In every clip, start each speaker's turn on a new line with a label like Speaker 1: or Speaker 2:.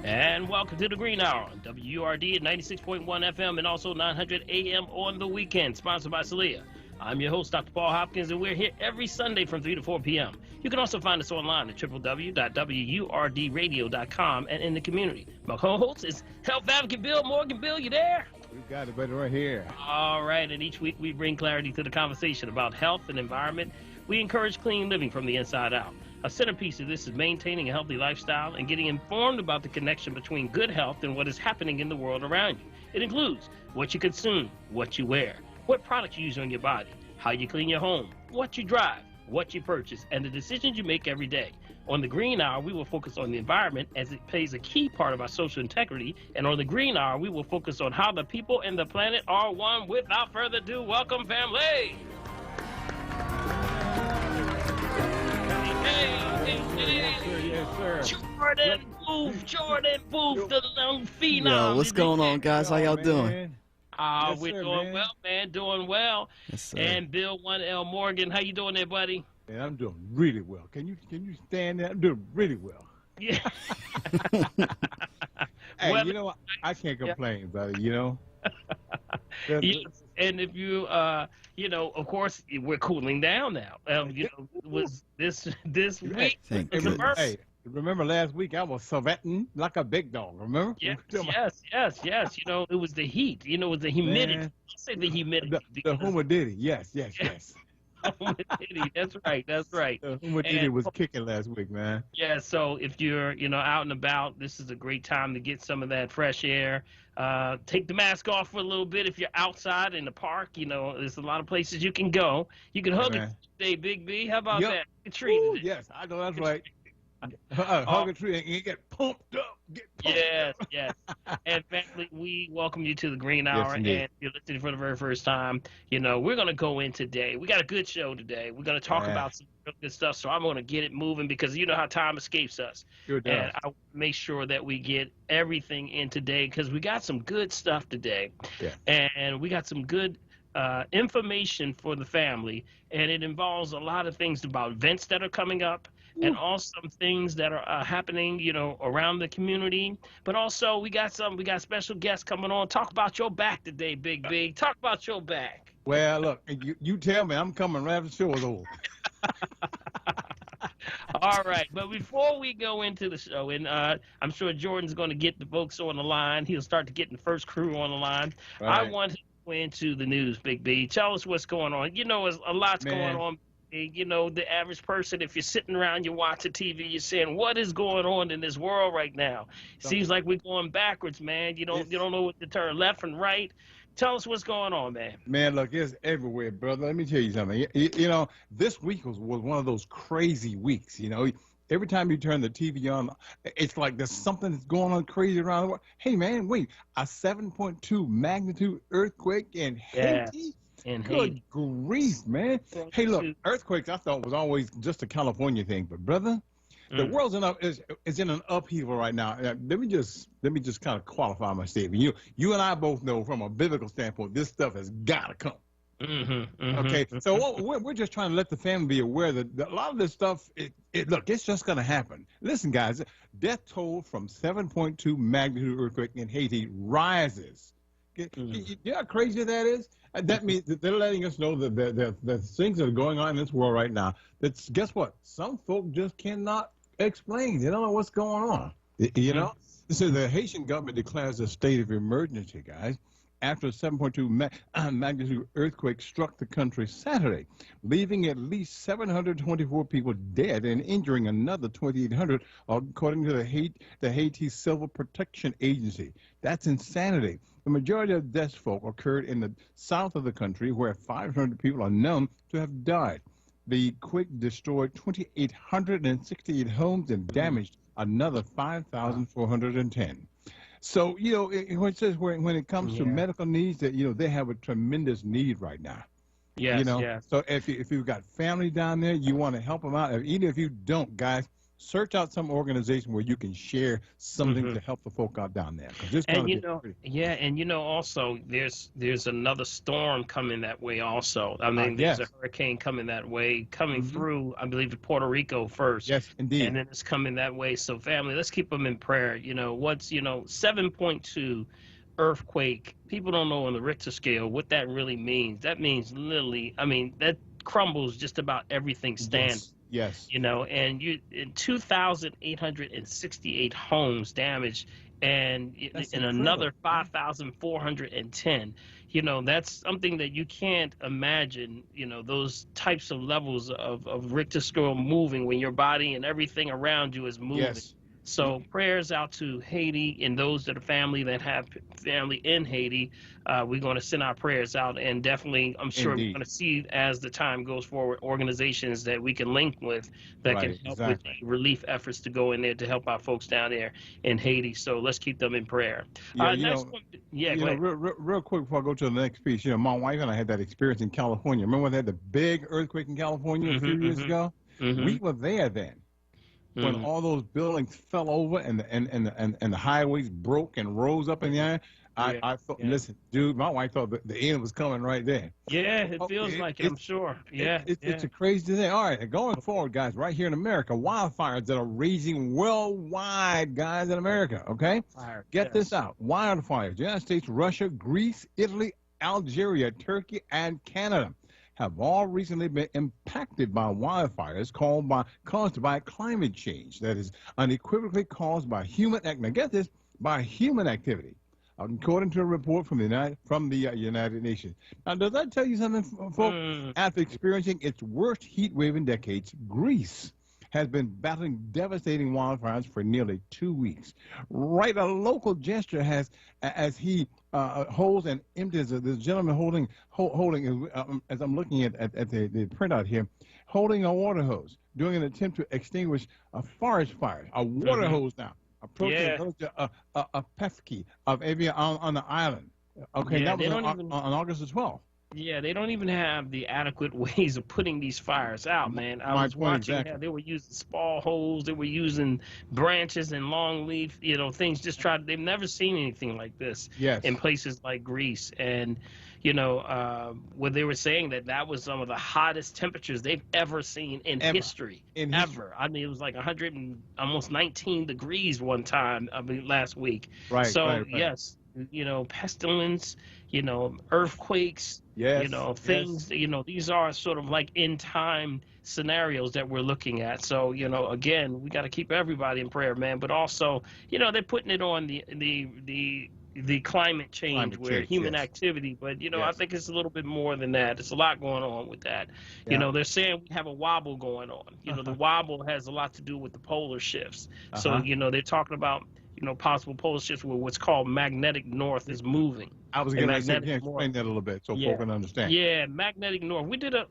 Speaker 1: And welcome to the Green Hour on WURD at 96.1 FM and also 900 AM on the weekend, sponsored by Celia. I'm your host, Dr. Paul Hopkins, and we're here every Sunday from 3 to 4 p.m. You can also find us online at www.wurdradio.com and in the community. My co-host is Health Advocate Bill Morgan. Bill, you there?
Speaker 2: You got it, buddy, right here.
Speaker 1: All right, and each week we bring clarity to the conversation about health and environment. We encourage clean living from the inside out. A centerpiece of this is maintaining a healthy lifestyle and getting informed about the connection between good health and what is happening in the world around you. It includes what you consume, what you wear, what products you use on your body, how you clean your home, what you drive, what you purchase, and the decisions you make every day. On the Green Hour, we will focus on the environment as it plays a key part of our social integrity. And on the Green Hour, we will focus on how the people and the planet are one. Without further ado, welcome, family. Hey,
Speaker 2: Yes, sir.
Speaker 1: Jordan Booth, the young phenom.
Speaker 3: Yo, what's going on, guys? How y'all doing?
Speaker 2: Yes,
Speaker 1: We're
Speaker 2: sir,
Speaker 1: doing
Speaker 2: man.
Speaker 1: well, man. Doing well.
Speaker 3: Yes, sir.
Speaker 1: And Bill 1L Morgan, how you doing there, buddy?
Speaker 2: Man, I'm doing really well. Can you stand there? I'm doing really well.
Speaker 1: Yeah.
Speaker 2: Hey,
Speaker 1: Well,
Speaker 2: you know what? I can't complain, buddy. You know.
Speaker 1: Yes, and if you, of course, we're cooling down now. Was this week?
Speaker 3: Thank
Speaker 1: was the
Speaker 3: goodness.
Speaker 1: first?
Speaker 2: Hey, remember last week I was sweating like a big dog. Remember?
Speaker 1: Yes. It was the heat. It was the humidity.
Speaker 2: Man.
Speaker 1: I say the humidity.
Speaker 2: The
Speaker 1: because-
Speaker 2: humidity. Yes.
Speaker 1: humidity. That's right.
Speaker 2: The humidity
Speaker 1: And-
Speaker 2: was kicking last week, man.
Speaker 1: Yeah, so if you're, out and about, this is a great time to get some of that fresh air. Take the mask off for a little bit if you're outside in the park. There's a lot of places you can go. You can hug
Speaker 2: man.
Speaker 1: it today, Big B. How about
Speaker 2: Yep.
Speaker 1: that? Get treated.
Speaker 2: Ooh, yes, I know that's right. Hug a tree and get pumped up.
Speaker 1: Yes. And family, we welcome you to the Green Hour.
Speaker 2: indeed.
Speaker 1: And if you're listening for the very first time, we're going to go in today. We got a good show today. We're going to talk
Speaker 2: Yeah.
Speaker 1: about some real good stuff. So I'm going to get it moving because you know how time escapes us.
Speaker 2: Sure does.
Speaker 1: And I want to make sure that we get everything in today because we got some good stuff today.
Speaker 2: Yeah.
Speaker 1: And we got some good information for the family. And it involves a lot of things about events that are coming up. And also some things that are happening, around the community. But also we got special guests coming on. Talk about your back today, Big B. Talk about your back.
Speaker 2: Well, look, you tell me I'm coming right after the show is over.
Speaker 1: All right. But before we go into the show, and I'm sure Jordan's going to get the folks on the line. He'll start to get the first crew on the line.
Speaker 2: Right.
Speaker 1: I want to go into the news, Big B. Tell us what's going on. There's a lot's
Speaker 2: Man.
Speaker 1: going on. The average person, if you're sitting around, you're watching TV, you're saying, what is going on in this world right now? Seems like we're going backwards, man. You don't know what to turn left and right. Tell us what's going on, man.
Speaker 2: Man, look, it's everywhere, brother. Let me tell you something. This week was one of those crazy weeks. Every time you turn the TV on, it's like there's something that's going on crazy around the world. Hey, man, wait, a 7.2 magnitude earthquake in Haiti?
Speaker 1: And
Speaker 2: Good grief, man. Hey, look, earthquakes I thought was always just a California thing, but brother, the world's is in an upheaval right now. Let me just kind of qualify my statement. You and I both know from a biblical standpoint, this stuff has got to come. Okay, so we're just trying to let the family be aware that a lot of this stuff, it's just going to happen. Listen, guys, death toll from 7.2 magnitude earthquake in Haiti rises. You know how crazy that is? That means that they're letting us know that the things that are going on in this world right now, that's, guess what? Some folk just cannot explain. They don't know what's going on. So the Haitian government declares a state of emergency, guys, after a 7.2 magnitude earthquake struck the country Saturday, leaving at least 724 people dead and injuring another 2,800, according to the Haiti Civil Protection Agency. That's insanity. The majority of deaths, folk, occurred in the south of the country, where 500 people are known to have died. The quake destroyed 2,868 homes and damaged another 5,410. So, it says when it comes to medical needs, that they have a tremendous need right now.
Speaker 1: Yes,
Speaker 2: So if you've got family down there, you want to help them out. Even if you don't, guys, search out some organization where you can share something to help the folk out down there.
Speaker 1: And also there's another storm coming that way also. I mean, there's a hurricane coming that way, coming through, I believe, to Puerto Rico first.
Speaker 2: Yes, indeed.
Speaker 1: And then it's coming that way. So family, let's keep them in prayer. 7.2 earthquake. People don't know on the Richter scale what that really means. That means literally, I mean, that crumbles just about everything standing.
Speaker 2: Yes.
Speaker 1: And 2,868 homes damaged, and another 5,410. That's something that you can't imagine. Those types of levels of Richter scale moving when your body and everything around you is moving.
Speaker 2: Yes.
Speaker 1: So prayers out to Haiti and those that have family in Haiti. We're going to send our prayers out, and definitely, I'm sure we're going to see as the time goes forward, organizations that we can link with that can help with the relief efforts to go in there to help our folks down there in Haiti. So let's keep them in prayer. Go ahead.
Speaker 2: Real quick before I go to the next piece, my wife and I had that experience in California. Remember when they had the big earthquake in California a few years ago? We were there then. When all those buildings fell over and the highways broke and rose up in the air, I thought, listen, dude, my wife thought the end was coming right there.
Speaker 1: Yeah, it feels like it, I'm sure.
Speaker 2: It's a crazy thing. All right, going forward, guys, right here in America, wildfires that are raging worldwide, guys, in America, okay? Get this out. Wildfires, United States, Russia, Greece, Italy, Algeria, Turkey, and Canada have all recently been impacted by wildfires caused by climate change that is unequivocally caused by human activity, according to a report from the United Nations. Now, does that tell you something, folks? After experiencing its worst heat wave in decades, Greece has been battling devastating wildfires for nearly 2 weeks. Right, a local gesture as he holds and empties, this gentleman holding, as I'm looking at the printout here, holding a water hose, doing an attempt to extinguish a forest fire, a water hose now, approaching a pesky of on the island. Okay, that was on August the 12th.
Speaker 1: Yeah, they don't even have the adequate ways of putting these fires out, man. I was watching how they were using small holes, they were using branches and long leaf, things they've never seen anything like this in places like Greece. And, where they were saying that was some of the hottest temperatures they've ever seen in history. I mean, it was like 119 degrees one time, last week.
Speaker 2: Right.
Speaker 1: So, yes, pestilence, earthquakes, things, these are sort of like in time scenarios that we're looking at. So, again, we got to keep everybody in prayer, man. But also, they're putting it on the climate change human activity. But, I think it's a little bit more than that. It's a lot going on with that. They're saying we have a wobble going on. The wobble has a lot to do with the polar shifts. So, they're talking about possible polar shifts where what's called magnetic north is moving.
Speaker 2: I was going to explain that a little bit so folk can understand.
Speaker 1: Yeah, magnetic north. We did a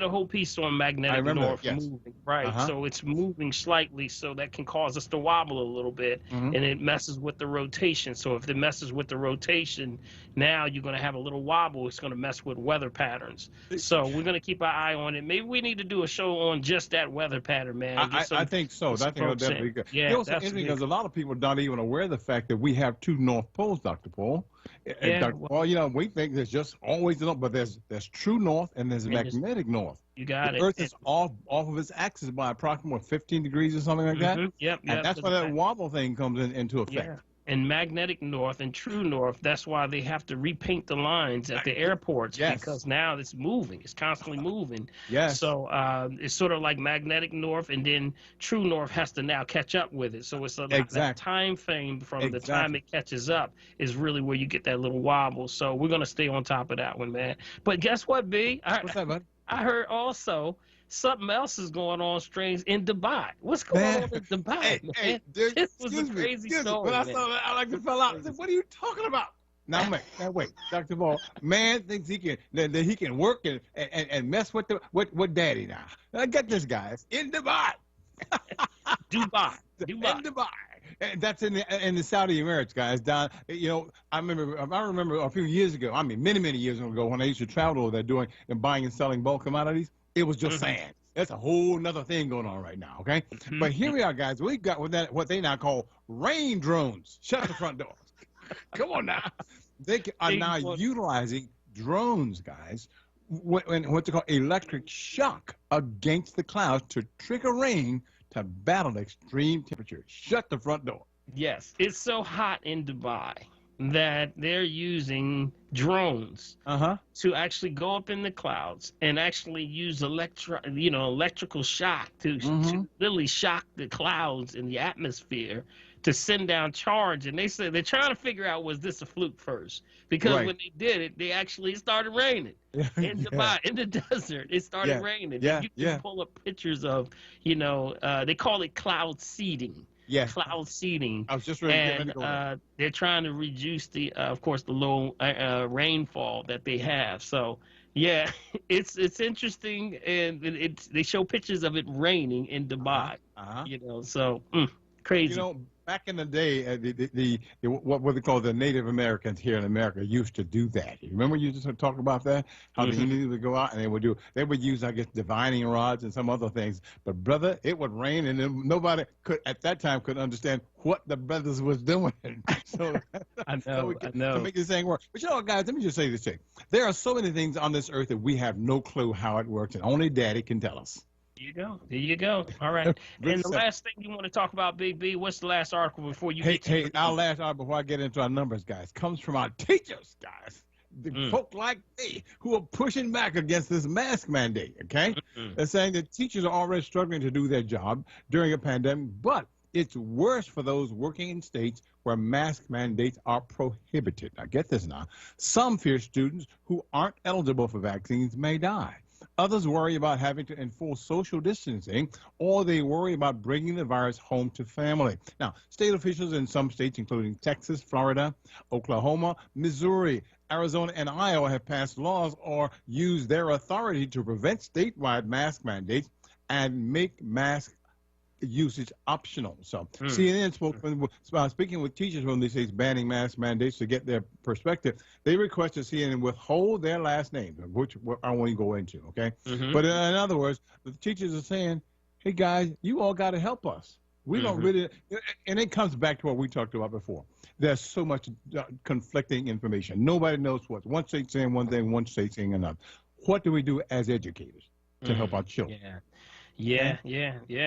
Speaker 1: whole piece on magnetic north moving, right? So it's moving slightly, so that can cause us to wobble a little bit, and it messes with the rotation. So if it messes with the rotation, now you're going to have a little wobble. It's going to mess with weather patterns. So we're going to keep our eye on it. Maybe we need to do a show on just that weather pattern, man.
Speaker 2: I think so. I think that'd be good.
Speaker 1: Yeah,
Speaker 2: also interesting because a lot of people are not even aware of the fact that we have two North Poles, Dr. Paul. Dr. Paul, we think there's just always the north, but there's true north and there's magnetic north.
Speaker 1: You got it.
Speaker 2: The Earth is off of its axis by approximately 15 degrees or something like that.
Speaker 1: Yep.
Speaker 2: And that's why that wobble thing comes into effect.
Speaker 1: Yeah. And magnetic north and true north, that's why they have to repaint the lines at the airports because now it's moving. It's constantly moving.
Speaker 2: Yes.
Speaker 1: So it's sort of like magnetic north, and then true north has to now catch up with it. So it's that time frame from the time it catches up is really where you get that little wobble. So we're going to stay on top of that one, man. But guess what, B?
Speaker 2: What's that, buddy?
Speaker 1: I heard also something else is going on strange in Dubai. What's going on in Dubai, man? This was a crazy story.
Speaker 2: When I saw that, I fell out. I said, what are you talking about? Now wait, Dr. Ball. Man thinks he can work and mess with daddy now. Now get this, guys. In Dubai.
Speaker 1: Dubai.
Speaker 2: In Dubai. And that's in the Saudi Emirates, guys. Down, I remember a few years ago. I mean, many years ago, when I used to travel over there and buying and selling bulk commodities. It was just sand. That's a whole nother thing going on right now, okay? But here we are, guys. We got what they now call rain drones. Shut the front door. Come on now. They are now utilizing drones, guys, what they call electric shock against the clouds to trigger rain to battle extreme temperatures. Shut the front door.
Speaker 1: Yes, it's so hot in Dubai that they're using drones to actually go up in the clouds and actually use electrical shock to literally shock the clouds in the atmosphere to send down charge. And they said they're trying to figure out, was this a fluke first? Because when they did it, they actually started raining in Dubai, in the desert. It started raining. You can pull up pictures of, they call it cloud seeding.
Speaker 2: Yeah,
Speaker 1: cloud seeding.
Speaker 2: I was just ready to go there.
Speaker 1: They're trying to reduce the, of course, the low rainfall that they have. So, yeah, it's interesting, and they show pictures of it raining in Dubai. So crazy.
Speaker 2: Back in the day, what they call the Native Americans here in America used to do that. You remember you just talked about that? How the Indians would go out and they would use, I guess, divining rods and some other things. But brother, it would rain, and then nobody at that time could understand what the brothers was doing. So
Speaker 1: I know.
Speaker 2: To make this thing work. But guys, let me just say this thing. There are so many things on this earth that we have no clue how it works, and only Daddy can tell us.
Speaker 1: There you go. All right. And the last thing you want to talk about, Big B, what's the last article before you get to
Speaker 2: our last article before I get into our numbers, guys, comes from our teachers, guys. The folk like me who are pushing back against this mask mandate, okay? They're saying that teachers are already struggling to do their job during a pandemic, but it's worse for those working in states where mask mandates are prohibited. Now, get this now. Some fear students who aren't eligible for vaccines may die. Others worry about having to enforce social distancing, or they worry about bringing the virus home to family. Now, state officials in some states, including Texas, Florida, Oklahoma, Missouri, Arizona, and Iowa, have passed laws or used their authority to prevent statewide mask mandates and make mask usage optional. So CNN speaking with teachers when they say banning mask mandates to get their perspective, they requested CNN withhold their last name, which I won't go into, okay? But in other words, the teachers are saying, hey guys, you all got to help us. We don't really, and it comes back to what we talked about before. There's so much conflicting information. Nobody knows what. One state saying one thing, one state saying another. What do we do as educators to help our children?
Speaker 1: Yeah.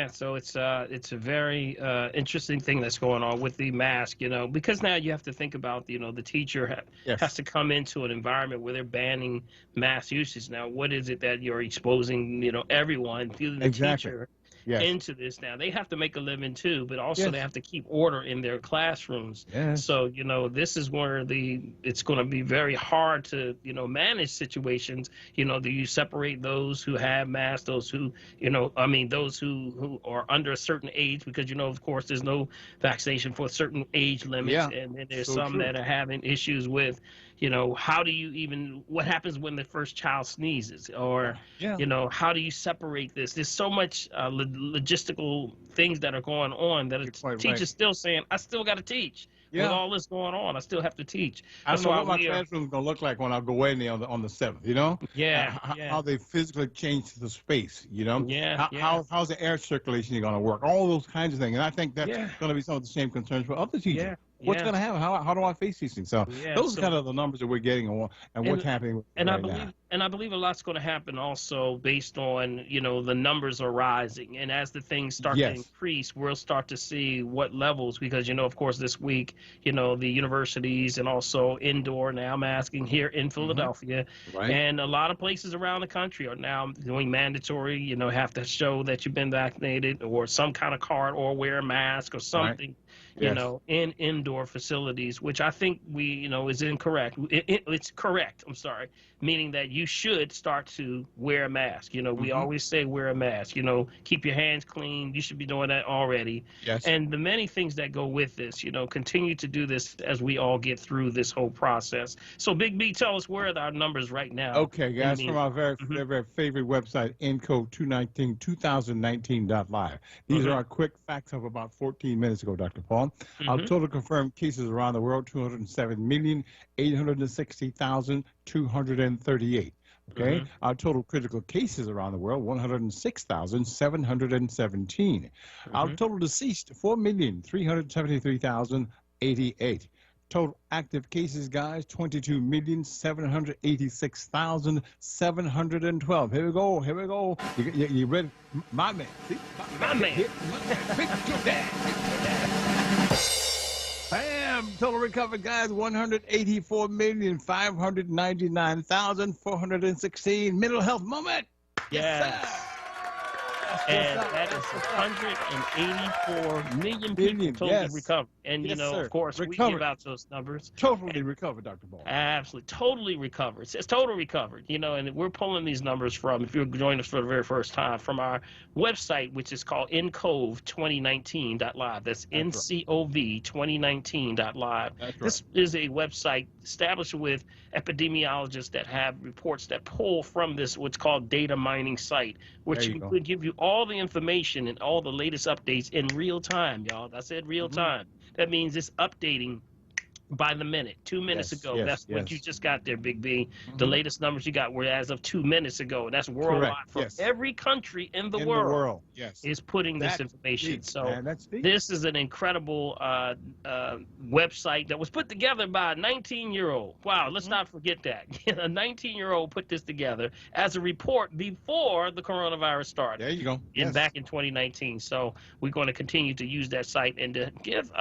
Speaker 1: So it's a very interesting thing that's going on with the mask, because now you have to think about, the teacher has to come into an environment where they're banning mask usage. Now, what is it that you're exposing, everyone, including the teacher, into this? Now they have to make a living too, but also they have to keep order in their classrooms. So this is where it's going to be very hard to manage situations. Do you separate those who have masks, those who those who are under a certain age, because of course there's no vaccination for certain age limits, and then there's some that are having issues with how do you what happens when the first child sneezes, or how do you separate this? There's so much logistical things that are going on that a teacher's still saying, I still got to teach. With all this going on, I still have to teach.
Speaker 2: I don't know what my classroom's going to look like when I go in there on the 7th, how they physically change the space, how's the air circulation going to work, all those kinds of things. And I think that's going to be some of the same concerns for other teachers. What's going to happen? How do I face these things? So those are kind of the numbers that we're getting and what's happening now.
Speaker 1: And I believe a lot's going to happen also based on, the numbers are rising. And as the things start to increase, we'll start to see what levels, because, of course, this week, the universities and also indoor now masking here in Philadelphia. And a lot of places around the country are now doing mandatory, have to show that you've been vaccinated or some kind of card or wear a mask or something. In indoor facilities, which I think is incorrect. It's correct. I'm sorry. Meaning that you should start to wear a mask. We always say wear a mask. Keep your hands clean. You should be doing that already. And the many things that go with this. Continue to do this as we all get through this whole process. So, Big B, tell us where are our numbers right now.
Speaker 2: Okay, guys, from our very favorite website, encode 2019.live. These are our quick facts of about 14 minutes ago, Dr. Paul. Our total confirmed cases around the world, 207,860,238. Okay, our total critical cases around the world, 106,717. Our total deceased, 4,373,088. Total active cases, guys, 22,786,712. Here we go. Here we go. You ready? My man. See?
Speaker 1: My man.
Speaker 2: Bam! Total recovered, guys, 184,599,416. Mental health moment.
Speaker 1: Yes. And that is 184 million people totally recovered. And, you know, of course, we give out those numbers.
Speaker 2: Totally recovered, Dr. Ball.
Speaker 1: Absolutely. Totally recovered. It's totally recovered. You know, and we're pulling these numbers from, if you're joining us for the very first time, from our website, which is called ncov2019.live. That's NCOV2019.live. This is a website established with epidemiologists that have reports that pull from this, what's called data mining site, which would give you all the information and all the latest updates in real time, y'all. I said real time. That means it's updating by the minute. 2 minutes ago. That's what you just got there, Big B. The latest numbers you got were as of 2 minutes ago. That's worldwide. From every country in the world is putting this information. Deep, so this is an incredible website that was put together by a 19-year-old. Wow, let's not forget that. A 19-year-old put this together as a report before the coronavirus started.
Speaker 2: There you go.
Speaker 1: Back in 2019. So we're going to continue to use that site and to give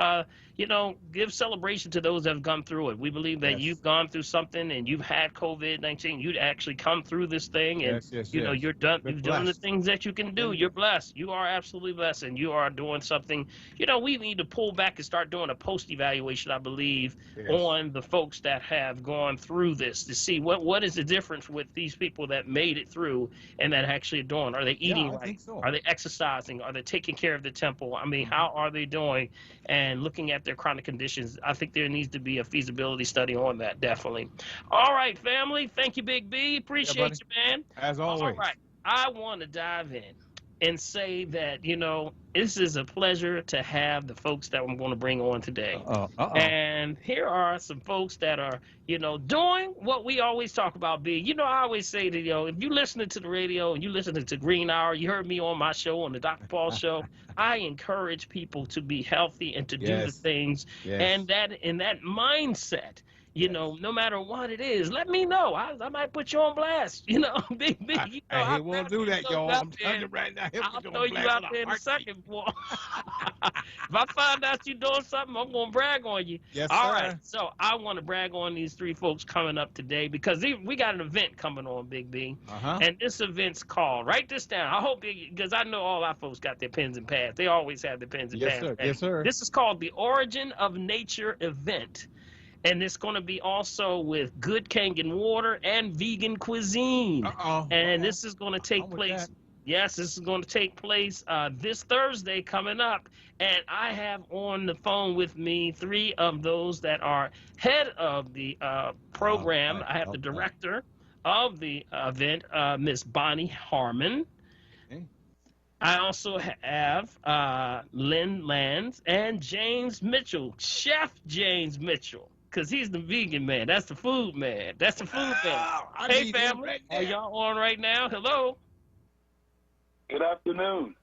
Speaker 1: give celebration to those that have gone through it. We believe that you've gone through something and you've had COVID-19. You'd actually come through this thing, and you're done. You're doing the things that you can do. You're blessed. You are absolutely blessed, and you are doing something. You know, we need to pull back and start doing a post-evaluation, I believe, on the folks that have gone through this to see what is the difference with these people that made it through and that actually are doing. Are they eating right? Are they exercising? Are they taking care of the temple? I mean, how are they doing? And looking at their chronic conditions, I think there needs to be a feasibility study on that, definitely. All right, family. Thank you, Big B. Appreciate you, man.
Speaker 2: As always.
Speaker 1: All right. I want to dive in and say that, you know, this is a pleasure to have the folks that I'm going to bring on today. And here are some folks that are, you know, doing what we always talk about, B. You know, I always say that, you know, if you listening to the radio and you listening to Green Hour, you heard me on my show, on the Dr. Paul show, I encourage people to be healthy and to do the things. And that in that mindset, you know, no matter what it is, let me know. I might put you on blast. You know, Big B. You know,
Speaker 2: I won't do that, y'all. I'm telling you right now.
Speaker 1: I'll throw you out there in a second, boy. If I find out you're doing something, I'm going to brag on you.
Speaker 2: Yes,
Speaker 1: All
Speaker 2: sir.
Speaker 1: right. So I want to brag on these three folks coming up today because we got an event coming on, Big B. And this event's called, write this down. I hope, because I know all our folks got their pens and pads. They always have their pens and pads.
Speaker 2: Sir. Yes, sir.
Speaker 1: This is called the Origin of Nature event. And it's going to be also with good Kangen water and vegan cuisine. And this is going to take place. Yes, this is going to take place this Thursday coming up. And I have on the phone with me three of those that are head of the program. I have the director of the event, Miss Bonnie Harmon. I also have Lynn Lands and James Mitchell, Chef James Mitchell. Because he's the vegan man. That's the food man. That's the food man. Hey, family. Are y'all on right now? Hello.
Speaker 4: Good afternoon.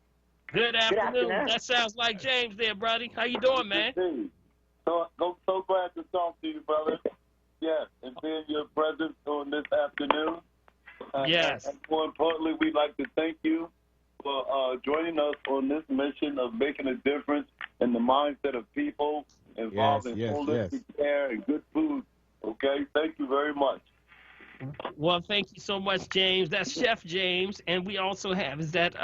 Speaker 1: Good afternoon. That sounds like James there, buddy. How you doing, man?
Speaker 4: So glad to talk to you, brother. Yes, and being your presence on this afternoon.
Speaker 1: Yes.
Speaker 4: And more importantly, we'd like to thank you for joining us on this mission of making a difference in the mindset of people involved in holistic care and good food. Okay, thank you very much.
Speaker 1: Well, thank you so much, James. That's Chef James, and we also have, is that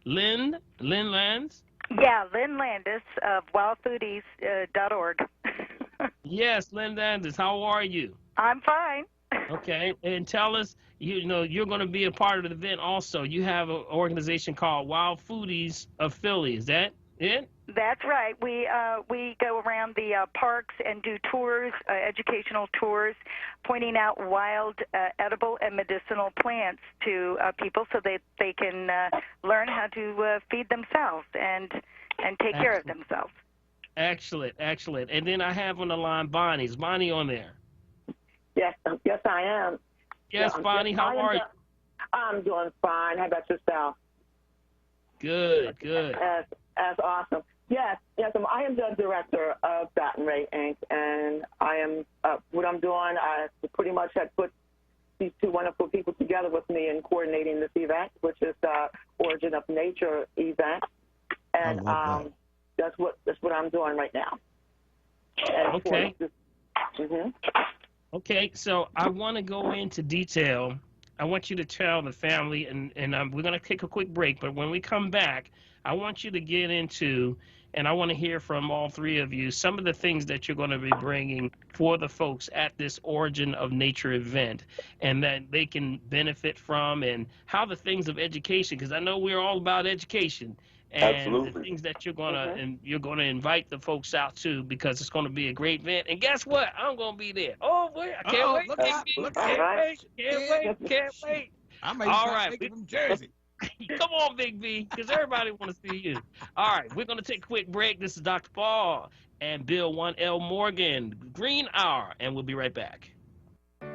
Speaker 1: Lynn Lands?
Speaker 5: Yeah, Lynn Landis of wildfoodies.org.
Speaker 1: Yes, Lynn Landis. How are you?
Speaker 5: I'm fine.
Speaker 1: Okay, and tell us, you know, you're going to be a part of the event also. You have an organization called Wild Foodies of Philly. Is that it?
Speaker 5: That's right. We go around the parks and do tours, educational tours, pointing out wild, edible, and medicinal plants to people so that they can learn how to feed themselves and take care of themselves.
Speaker 1: Excellent, excellent. And then I have on the line Bonnie. Is Bonnie on there?
Speaker 6: Yes, I am.
Speaker 1: Yes, Bonnie, how are you?
Speaker 6: I'm doing fine. How about yourself?
Speaker 1: Good, good.
Speaker 6: That's awesome. Yes, I am the director of Baton Ray Inc., and I am, what I'm doing, I pretty much had put these two wonderful people together with me in coordinating this event, which is the Origin of Nature event. And that's what I'm doing right now. And
Speaker 1: okay. Okay, so I want to go into detail. I want you to tell the family, and we're going to take a quick break, but when we come back, I want you to get into, and I want to hear from all three of you, some of the things that you're going to be bringing for the folks at this Origin of Nature event, and that they can benefit from, and how the things of education, because I know we're all about education, and
Speaker 4: Absolutely.
Speaker 1: the things that you're gonna and you're gonna invite the folks out to, because it's gonna be a great event. And guess what? I'm gonna be there. Oh boy, I can't wait. Can't wait.
Speaker 2: I may start making from Jersey.
Speaker 1: Come on, Big B, because everybody want to see you. All right, we're gonna take a quick break. This is Dr. Paul and Bill 1L Morgan, Green Hour, and we'll be right back.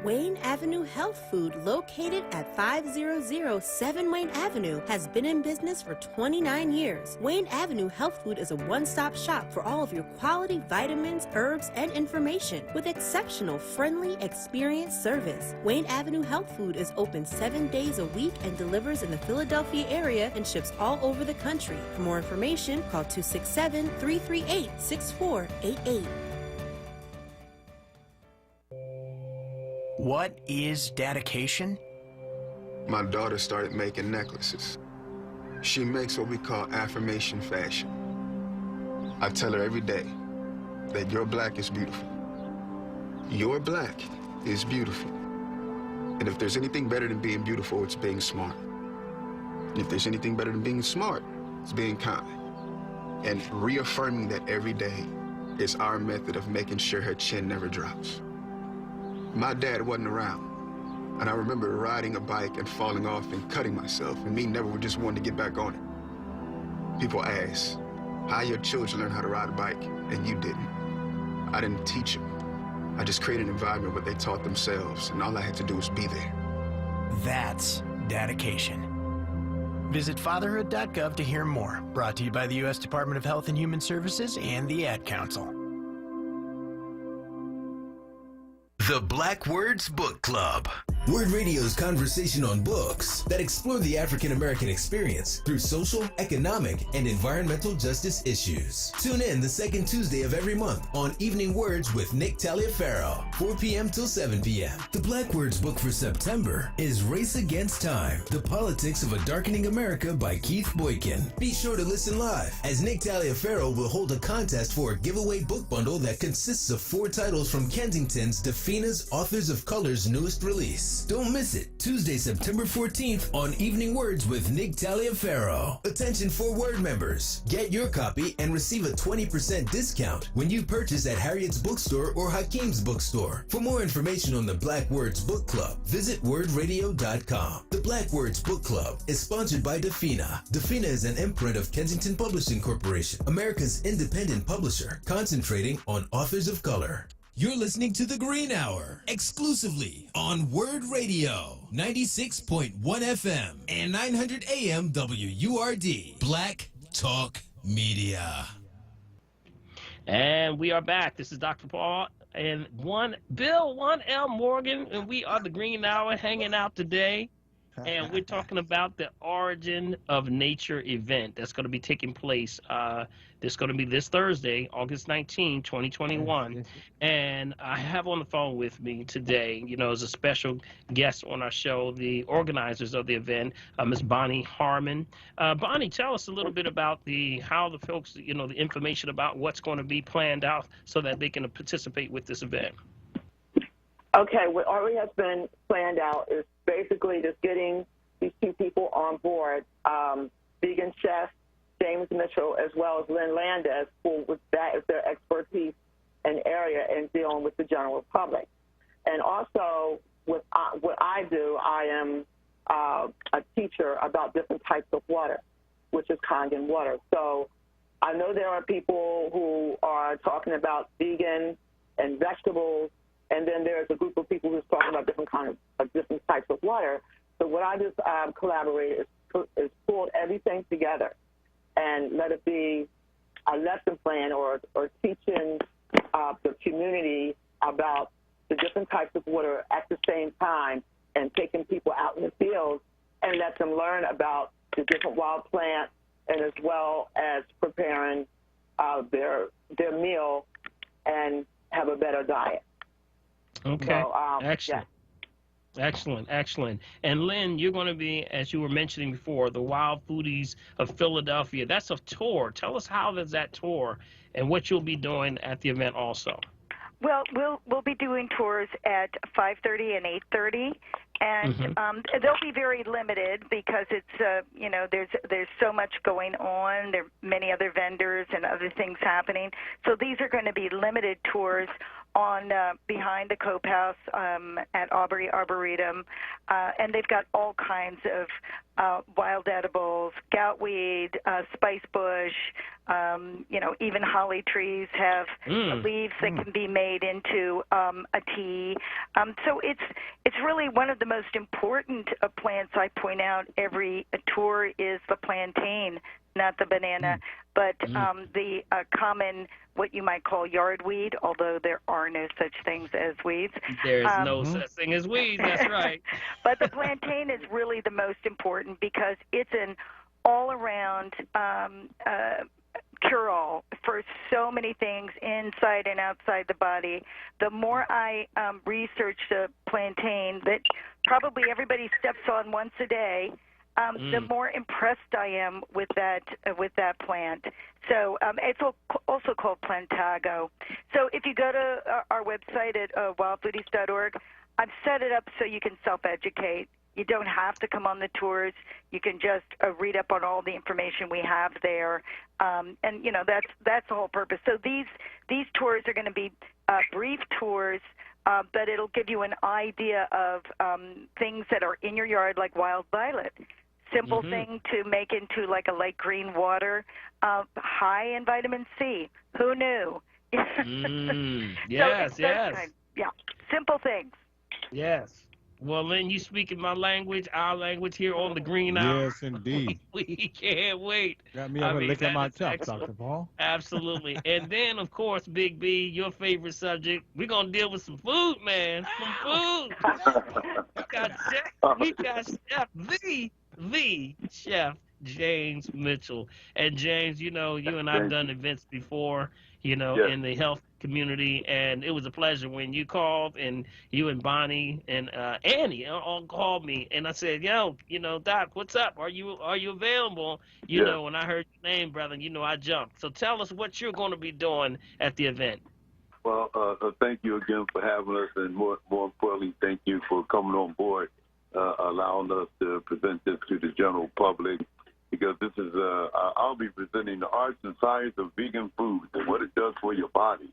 Speaker 7: Wayne Avenue Health Food, located at 5007 Wayne Avenue, has been in business for 29 years. Wayne Avenue Health Food is a one-stop shop for all of your quality vitamins, herbs, and information with exceptional, friendly, experienced service. Wayne Avenue Health Food is open 7 days a week and delivers in the Philadelphia area and ships all over the country. For more information, call 267-338-6488.
Speaker 8: What is dedication?
Speaker 9: My daughter started making necklaces. She makes what we call affirmation fashion. I tell her every day that your black is beautiful. Your black is beautiful. And if there's anything better than being beautiful, it's being smart. And if there's anything better than being smart, it's being kind. And reaffirming that every day is our method of making sure her chin never drops. My dad wasn't around, and I remember riding a bike and falling off and cutting myself, and me never just wanting to get back on it. People ask, how your children learn how to ride a bike, and you didn't. I didn't teach them. I just created an environment where they taught themselves, and all I had to do was be there.
Speaker 8: That's dedication. Visit fatherhood.gov to hear more. Brought to you by the U.S. Department of Health and Human Services and the Ad Council.
Speaker 10: The Black Words Book Club. WURD Radio's conversation on books that explore the African American experience through social, economic, and environmental justice issues. Tune in the second Tuesday of every month on Evening Words with Nick Taliaferro, 4 p.m. till 7 p.m. The Black Words book for September is Race Against Time, The Politics of a Darkening America by Keith Boykin. Be sure to listen live, as Nick Taliaferro will hold a contest for a giveaway book bundle that consists of 4 titles from Kensington's Defina's Authors of Color's newest release. Don't miss it, Tuesday, September 14th on Evening Words with Nick Taliaferro. Attention for WURD members. Get your copy and receive a 20% discount when you purchase at Harriet's Bookstore or Hakeem's Bookstore. For more information on the Black Words Book Club, visit wordradio.com. The Black Words Book Club is sponsored by Defina. Defina is an imprint of Kensington Publishing Corporation, America's independent publisher, concentrating on authors of color. You're listening to The Green Hour, exclusively on WURD Radio, 96.1 FM and 900 AM WURD, Black Talk Media.
Speaker 1: And we are back. This is Dr. Paul and Bill 1L Morgan, and we are The Green Hour hanging out today. And we're talking about the Origin of Nature event that's going to be taking place. That's going to be this Thursday, August 19, 2021. And I have on the phone with me today, as a special guest on our show, the organizers of the event, Ms. Bonnie Harmon. Bonnie, tell us a little bit about how the folks, the information about what's going to be planned out so that they can participate with this event.
Speaker 6: Okay, what already has been planned out is basically just getting these two people on board, vegan chef James Mitchell as well as Lynn Landis, that is their expertise and area in dealing with the general public. And also, what I do, I am a teacher about different types of water, which is Kangen water. So I know there are people who are talking about vegan and vegetables, and then there's a group of people who's talking about different different types of water. So what I just collaborated is pulled everything together and let it be a lesson plan or teaching the community about the different types of water at the same time, and taking people out in the fields and let them learn about the different wild plants, and as well as preparing their meal and have a better diet.
Speaker 1: Okay,
Speaker 6: so,
Speaker 1: excellent. Yeah. Excellent, excellent. And Lynn, you're going to be, as you were mentioning before, the Wild Foodies of Philadelphia. That's a tour. Tell us how is that tour and what you'll be doing at the event also.
Speaker 5: Well, we'll be doing tours at 5:30 and 8:30, and they'll be very limited because it's there's so much going on. There are many other vendors and other things happening. So these are going to be limited tours on behind the Cope House at Aubrey Arboretum, and they've got all kinds of wild edibles, goutweed, spice bush, even holly trees have leaves that can be made into a tea. So it's really one of the most important plants I point out every tour is the plantain, not the banana, but the common, what you might call yardweed, although there are no such things as weeds.
Speaker 1: There's no such thing as weeds, that's right.
Speaker 5: But the plantain is really the most important because it's an all-around cure-all for so many things inside and outside the body. The more I research the plantain, that probably everybody steps on once a day, the more impressed I am with that plant. So it's also called Plantago. So if you go to our website at wildfoodies.org, I've set it up so you can self-educate. You don't have to come on the tours. You can just read up on all the information we have there, and that's the whole purpose. So these tours are going to be brief tours, but it'll give you an idea of things that are in your yard, like wild violet. Simple thing to make into like a light green water, high in vitamin C. Who knew?
Speaker 1: Yes,
Speaker 5: yeah, simple things.
Speaker 1: Yes. Well, Lynn, you speaking my language, our language here on the Green Hour.
Speaker 2: Yes, indeed.
Speaker 1: We can't wait.
Speaker 2: Got me over licking my chops, Dr. Paul.
Speaker 1: Absolutely. And then, of course, Big B, your favorite subject, we're going to deal with some food, man. Some food. we got Chef, the Chef James Mitchell. And James, you and I've done events before, in the health community, and it was a pleasure when you called, and you and Bonnie and Annie all called me, and I said, Doc, what's up? Are you available? When I heard your name, brother, I jumped. So tell us what you're going to be doing at the event.
Speaker 4: Well, thank you again for having us, and more importantly, thank you for coming on board, allowing us to present this to the general public. Because this is, I'll be presenting the arts and science of vegan food and what it does for your body.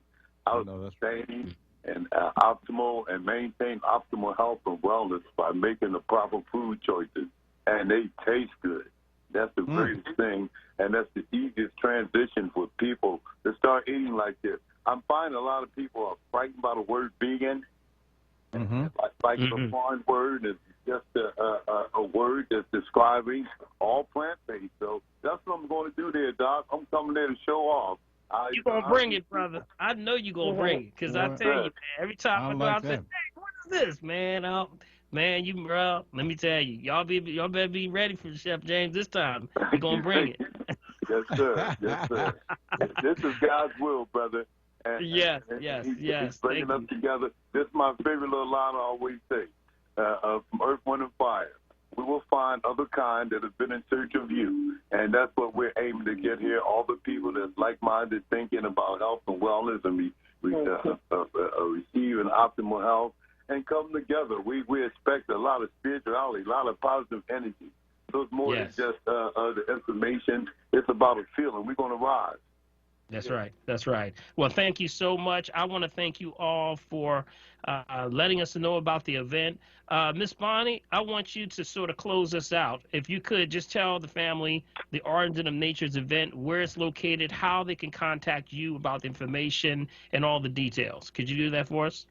Speaker 4: Outstanding and optimal and maintain optimal health and wellness by making the proper food choices. And they taste good. That's the greatest thing. And that's the easiest transition for people to start eating like this. I'm finding a lot of people are frightened by the word vegan. Like the foreign word is just a word that's describing all plant-based. So that's what I'm going to do there, Doc. I'm coming there to show off.
Speaker 1: You're going to bring it, brother. I know you're going to bring it, because I tell you, man, every time I go out there, hey, what is this, man? Bro, let me tell you, y'all better be ready for Chef James this time. You're going to bring it.
Speaker 4: Yes, sir. Yes, sir. This is God's will, brother.
Speaker 1: Yes.
Speaker 4: He's bringing us together. This is my favorite little line I always say, from Earth, Wind, and Fire. We will find other kind that have been in search of you. And that's what we're aiming to get here, all the people that's like-minded, thinking about health and wellness and receiving optimal health and come together. We expect a lot of spirituality, a lot of positive energy. So it's more than just the information. It's about a feeling. We're going to rise.
Speaker 1: That's right. That's right. Well, thank you so much. I want to thank you all for letting us know about the event. Miss Bonnie, I want you to sort of close us out. If you could just tell the family the Origin of Nature's event, where it's located, how they can contact you about the information and all the details. Could you do that for us?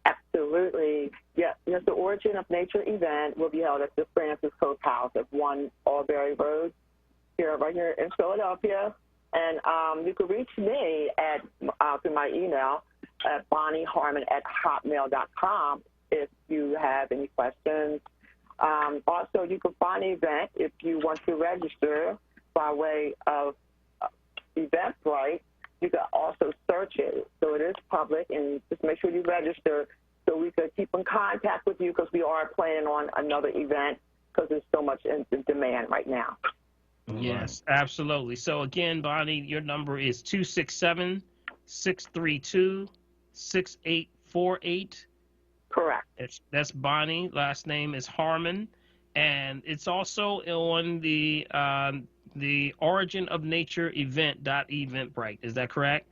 Speaker 6: Absolutely. Yeah, yes, the Origin of Nature event will be held at the Francis Cope House at 1 Albury Road, right here in Philadelphia. And you can reach me at through my email at bonnieharmon@hotmail.com if you have any questions. Also, you can find the event if you want to register by way of Eventbrite. You can also search it, so it is public, and just make sure you register so we can keep in contact with you because we are planning on another event because there's so much in demand right now.
Speaker 1: Yes, absolutely. So again, Bonnie, your number is 267-632-6848.
Speaker 6: Correct.
Speaker 1: That's Bonnie. Last name is Harmon, and it's also on the Origin of Nature event.eventbrite. Is that correct?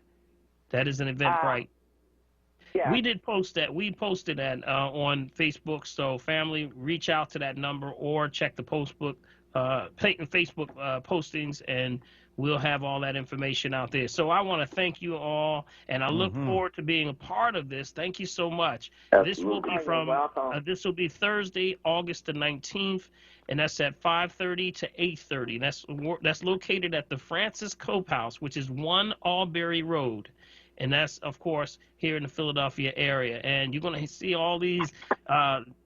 Speaker 1: That is an Eventbrite.
Speaker 6: Yeah.
Speaker 1: We did post that. We posted that on Facebook. So family, reach out to that number or check the Facebook postings, and we'll have all that information out there. So I want to thank you all, and I look forward to being a part of this. Thank you so much. This will be this will be Thursday, August the 19th, and that's at 5:30 to 8:30. That's located at the Francis Cope House, which is 1 Albury Road. And that's, of course, here in the Philadelphia area. And you're going to see all these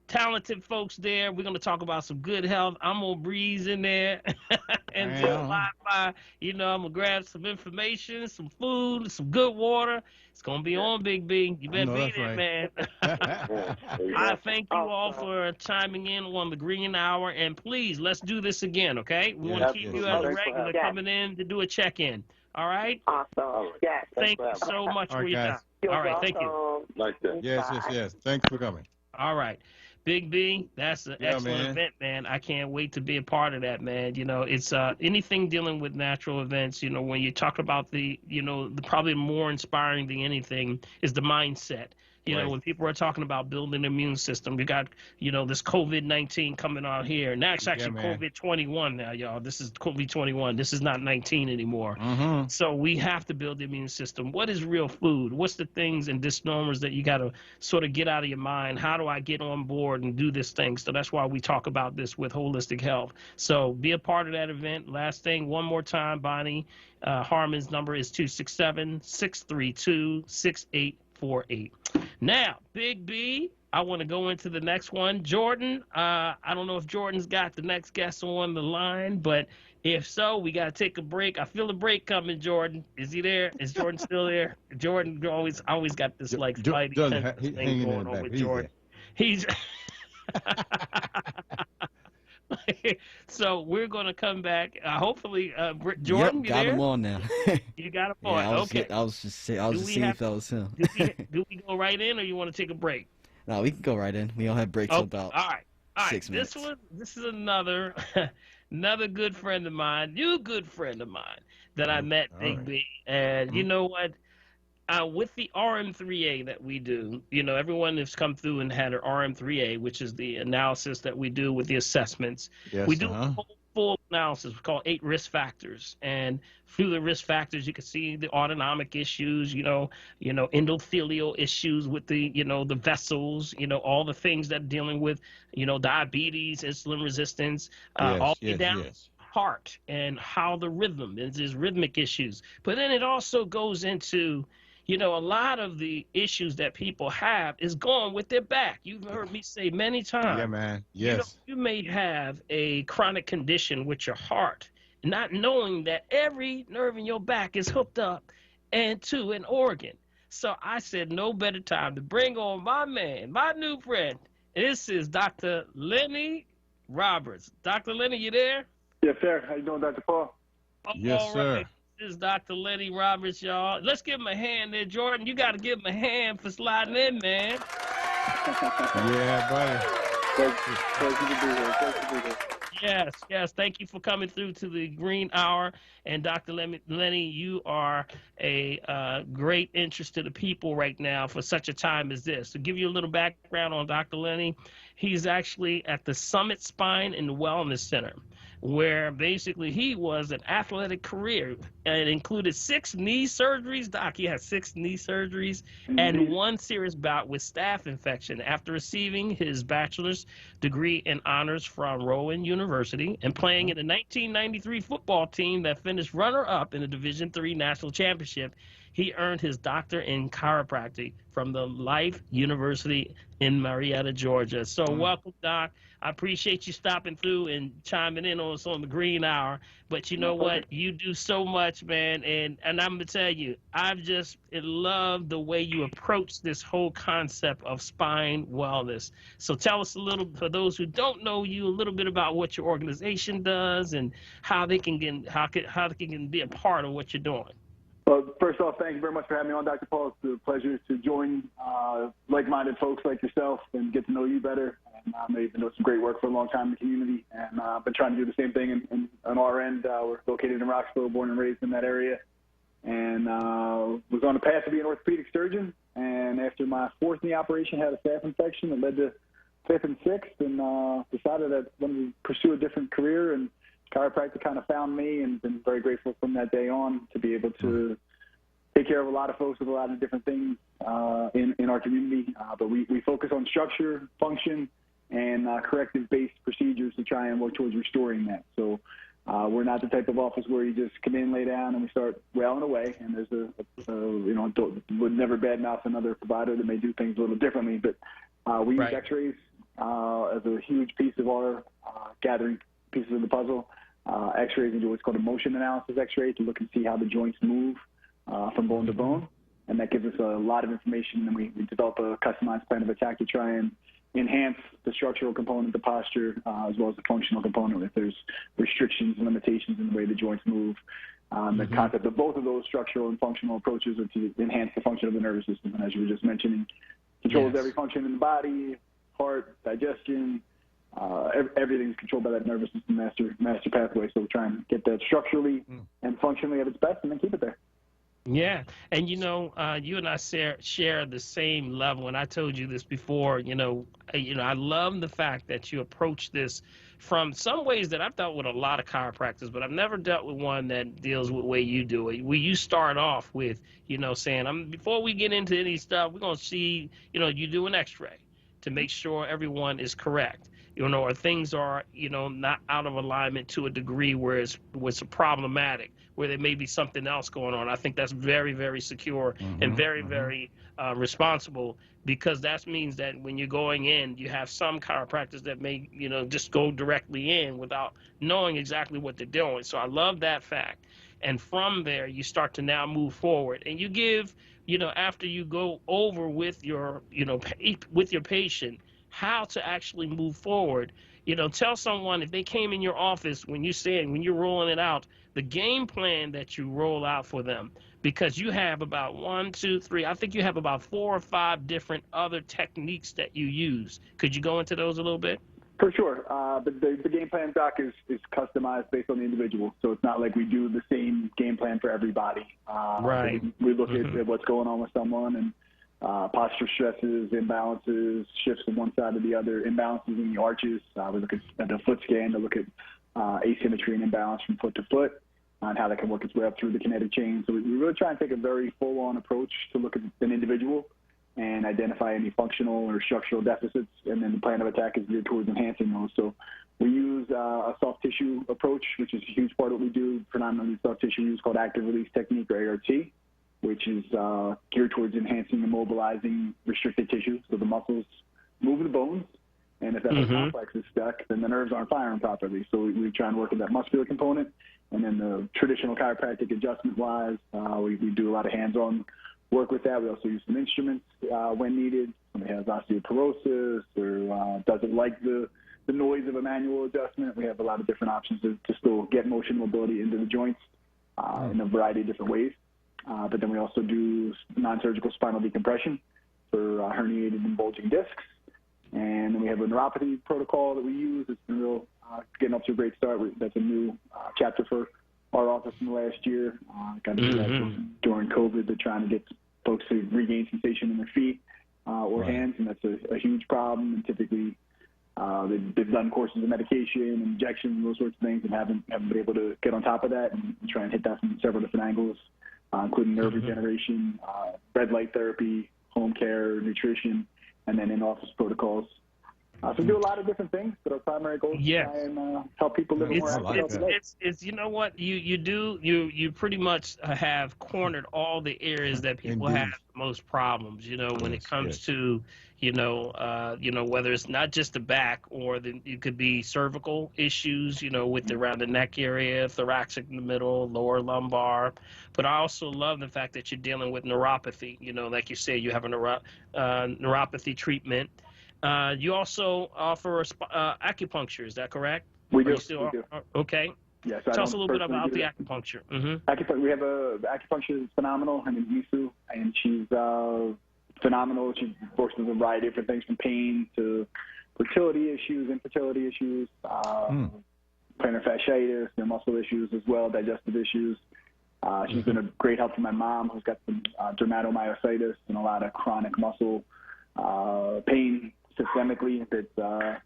Speaker 1: talented folks there. We're going to talk about some good health. I'm going to breeze in there and just I'm going to grab some information, some food, some good water. It's going to be on, Big B. You better be there, man. I thank you all for chiming in on the Green Hour. And please, let's do this again, okay? We want to keep you as a regular coming in to do a check-in. All right?
Speaker 6: Awesome. Yes.
Speaker 1: Thank you so much for your time. All right, thank you.
Speaker 4: Like that.
Speaker 2: Yes. Thanks for coming.
Speaker 1: All right. Big B, that's an excellent event, man. I can't wait to be a part of that, man. You know, it's anything dealing with natural events, you know, when you talk about the probably more inspiring than anything is the mindset. You know, when people are talking about building an immune system, you got, this COVID-19 coming out here. And that's actually COVID-21 now, y'all. This is COVID-21. This is not 19 anymore. So we have to build the immune system. What is real food? What's the things and misnomers that you got to sort of get out of your mind? How do I get on board and do this thing? So that's why we talk about this with holistic health. So be a part of that event. Last thing, one more time, Bonnie. Harmon's number is 267-632-6848. Now, Big B, I want to go into the next one. Jordan, I don't know if Jordan's got the next guest on the line, but if so, we got to take a break. I feel a break coming, Jordan. Is he there? Is Jordan still there? Jordan always got this like flighty thing going on with Jordan. He's so we're going to come back. Hopefully, Jordan, you
Speaker 3: got
Speaker 1: there?
Speaker 3: him on now.
Speaker 1: You got him on. Okay.
Speaker 3: I was just seeing if that was him.
Speaker 1: Do we go right in, or you want to take a break?
Speaker 3: No, we can go right in. We don't have breaks about
Speaker 1: all right.
Speaker 3: 6 minutes.
Speaker 1: This is another good friend of mine, new good friend of mine that I met, Big B. And you know what? With the RM3A that we do, everyone has come through and had an RM3A, which is the analysis that we do with the assessments.
Speaker 2: Yes,
Speaker 1: we do a full analysis. We call 8 risk factors. And through the risk factors, you can see the autonomic issues, endothelial issues with the, the vessels, all the things that are dealing with, diabetes, insulin resistance, all the way down. Heart and how the rhythm is rhythmic issues. But then it also goes into a lot of the issues that people have is going with their back. You've heard me say many times.
Speaker 2: Yeah, man. Yes.
Speaker 1: You may have a chronic condition with your heart, not knowing that every nerve in your back is hooked up and to an organ. So I said, no better time to bring on my man, my new friend. This is Dr. Lenny Roberts. Dr. Lenny, you there?
Speaker 11: Yes, sir. How you doing, Dr. Paul?
Speaker 2: Yes, sir.
Speaker 1: This is Dr. Lenny Roberts, y'all. Let's give him a hand there, Jordan. You got to give him a hand for sliding in, man.
Speaker 2: Yeah, buddy.
Speaker 11: Thank you to be here.
Speaker 1: Yes. Thank you for coming through to the Green Hour. And Dr. Lenny, you are a great interest to the people right now for such a time as this. To give you a little background on Dr. Lenny, he's actually at the Summit Spine and Wellness Center, where basically he was an athletic career. It included 6 knee surgeries. Doc, he had 6 knee surgeries and 1 serious bout with staph infection after receiving his bachelor's degree in honors from Rowan University and playing in the 1993 football team that finished runner-up in the Division III National Championship. He earned his doctorate in chiropractic from the Life University in Marietta, Georgia. So welcome, Doc. I appreciate you stopping through and chiming in on us on the Green Hour. But you know what? You do so much, man. And I'm going to tell you, I've just loved the way you approach this whole concept of spine wellness. So tell us a little, for those who don't know you, a little bit about what your organization does and how they can get, how they can be a part of what you're doing.
Speaker 11: Well, first off, thank you very much for having me on, Dr. Paul. It's a pleasure to join like-minded folks like yourself and get to know you better. And I know you've been doing some great work for a long time in the community, and I've been trying to do the same thing on our end. We're located in Roxville, born and raised in that area, and was on the path to be an orthopedic surgeon. And after my 4th knee operation, had a staph infection that led to 5th and 6th, and decided that I wanted to pursue a different career, and chiropractic kind of found me, and been very grateful from that day on to be able to take care of a lot of folks with a lot of different things in our community. But we focus on structure, function, and corrective-based procedures to try and work towards restoring that. So we're not the type of office where you just come in, lay down, and we start wailing away. And there's would never badmouth another provider that may do things a little differently. But we use X-rays as a huge piece of our gathering pieces of the puzzle. X-rays and do what's called a motion analysis X-ray to look and see how the joints move from bone to bone, and that gives us a lot of information. And we develop a customized plan of attack to try and enhance the structural component, the posture, as well as the functional component if there's restrictions and limitations in the way the joints move. The concept of both of those structural and functional approaches are to enhance the function of the nervous system, and as you were just mentioning, controls every function in the body, heart, digestion. Everything's controlled by that nervous system master pathway. So we're trying to get that structurally and functionally at its best, and then keep it there.
Speaker 1: Yeah, and you and I share the same level. And I told you this before. I love the fact that you approach this from some ways that I've dealt with a lot of chiropractors, but I've never dealt with one that deals with the way you do it. Where you start off with, saying, before we get into any stuff, we're gonna see, you do an X-ray to make sure everyone is correct. Or things are, not out of alignment to a degree where it's problematic, where there may be something else going on. I think that's very, very secure and very, very responsible, because that means that when you're going in, you have some chiropractors that may, just go directly in without knowing exactly what they're doing. So I love that fact. And from there, you start to now move forward, and you give, after you go over with your, with your patient, how to actually move forward. Tell someone, if they came in your office, when you're rolling it out, the game plan that you roll out for them, because you have about 1, 2, 3, I think you have about 4 or 5 different other techniques that you use. Could you go into those a little bit?
Speaker 11: For sure. The game plan, Doc, is customized based on the individual. So it's not like we do the same game plan for everybody.
Speaker 1: Right.
Speaker 11: We look at what's going on with someone, and posture stresses, imbalances, shifts from one side to the other, imbalances in the arches. We look at the foot scan to look at asymmetry and imbalance from foot to foot, and how that can work its way up through the kinetic chain. So we really try and take a very full-on approach to look at an individual and identify any functional or structural deficits, and then the plan of attack is geared towards enhancing those. So we use a soft tissue approach, which is a huge part of what we do. Predominantly soft tissue use called active release technique, or ART, which is geared towards enhancing and mobilizing restricted tissue, so the muscles move the bones, and if that complex is stuck, then the nerves aren't firing properly. So we try and work with that muscular component, and then the traditional chiropractic adjustment-wise, we do a lot of hands-on work with that. We also use some instruments when needed. Somebody has osteoporosis or doesn't like the noise of a manual adjustment. We have a lot of different options to still get motion mobility into the joints in a variety of different ways. But then we also do non-surgical spinal decompression for herniated and bulging discs. And then we have a neuropathy protocol that we use. It's been getting off to a great start. That's a new chapter for our office in the last year. Got to do that during COVID. They're trying to get folks to regain sensation in their feet or hands, and that's a huge problem. And typically They've done courses of medication, injections, and those sorts of things, and haven't been able to get on top of that and try and hit that from several different angles, including nerve regeneration, red light therapy, home care, nutrition, and then in-office protocols. So we do a lot of different things, but our primary goal is to try and help people live a more active life.
Speaker 1: It's you know what you pretty much have cornered all the areas that people have the most problems. You know, when it comes to whether it's not just the back or it could be cervical issues, with around the neck area, thoracic in the middle, lower lumbar. But I also love the fact that you're dealing with neuropathy. Like you say, you have a neuropathy treatment. You also offer acupuncture, is that correct?
Speaker 11: We do.
Speaker 1: Okay.
Speaker 11: Yes.
Speaker 1: Tell us a little bit about the acupuncture.
Speaker 11: Acupuncture. We have acupuncture is phenomenal. Her name is Yusu, and she's phenomenal. She works with a variety of different things, from pain to fertility issues, infertility issues, plantar fasciitis, muscle issues as well, digestive issues. She's been a great help for my mom, who's got some dermatomyositis and a lot of chronic muscle pain systemically that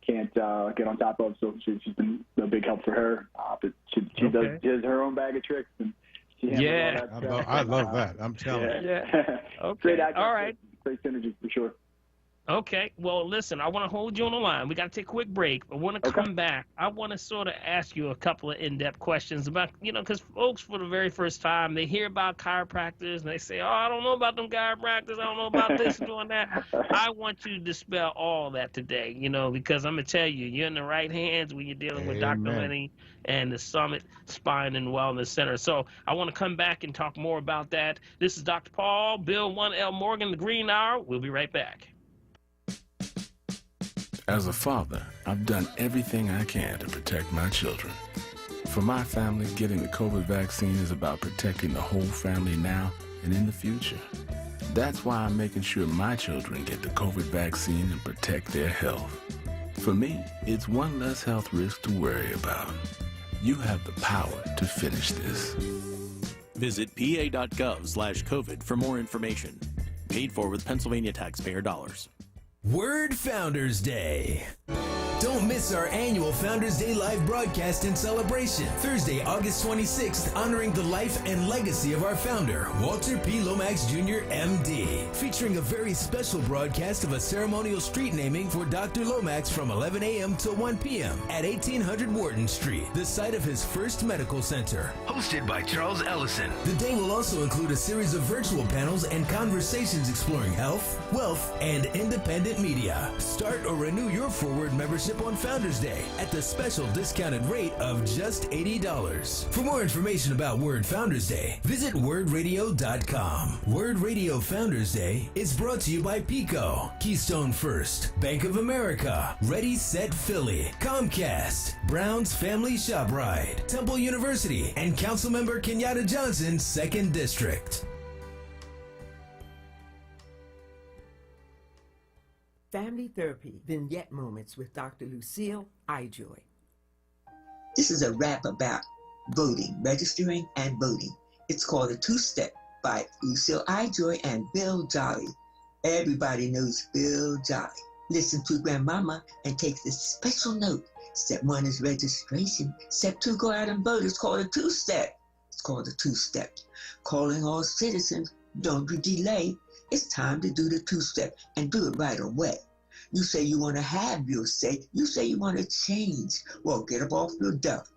Speaker 11: can't get on top of. So she's been a big help for her. But she does her own bag of tricks, and she handles all that stuff.
Speaker 2: I love that. I'm telling you.
Speaker 1: Yeah. Okay.
Speaker 11: Great acting.
Speaker 1: All right.
Speaker 11: Great synergy for sure.
Speaker 1: Okay. Well, listen, I want to hold you on the line. We got to take a quick break. I want to come back. I want to sort of ask you a couple of in-depth questions about, because folks for the very first time, they hear about chiropractors and they say, oh, I don't know about them chiropractors. I don't know about this and doing that. I want you to dispel all that today, because I'm going to tell you, you're in the right hands when you're dealing with Dr. Lenny and the Summit Spine and Wellness Center. So I want to come back and talk more about that. This is Dr. Paul, Bill 1L Morgan, The Green Hour. We'll be right back.
Speaker 12: As a father, I've done everything I can to protect my children. For my family, getting the COVID vaccine is about protecting the whole family now and in the future. That's why I'm making sure my children get the COVID vaccine and protect their health. For me, it's one less health risk to worry about. You have the power to finish this.
Speaker 13: Visit pa.gov/COVID for more information. Paid for with Pennsylvania taxpayer dollars.
Speaker 10: WURD Founders Day. Don't miss our annual Founders Day live broadcast and celebration, Thursday, August 26th, honoring the life and legacy of our founder, Walter P. Lomax Jr., MD, featuring a very special broadcast of a ceremonial street naming for Dr. Lomax from 11 a.m. till 1 p.m. at 1800 Wharton Street, the site of his first medical center. Hosted by Charles Ellison. The day will also include a series of virtual panels and conversations exploring health, wealth, and independent media. Start or renew your Forward membership on Founders Day at the special discounted rate of just $80. For more information about WURD Founders Day, visit WURDradio.com. WURD Radio Founders Day is brought to you by Pico, Keystone First, Bank of America, Ready Set Philly, Comcast, Brown's Family ShopRite, Temple University, and Councilmember Kenyatta Johnson, 2nd District.
Speaker 14: Family Therapy Vignette Moments with Dr. Lucille Ijoy.
Speaker 15: This is a rap about voting, registering, and voting. It's called A Two-Step by Lucille Ijoy and Bill Jolly. Everybody knows Bill Jolly. Listen to Grandmama and take this special note. Step 1 is registration. Step 2, go out and vote. It's called a two-step. It's called a two-step. Calling all citizens, don't you delay. It's time to do the two-step and do it right away. You say you want to have your say. You say you want to change. Well, get up off your duff.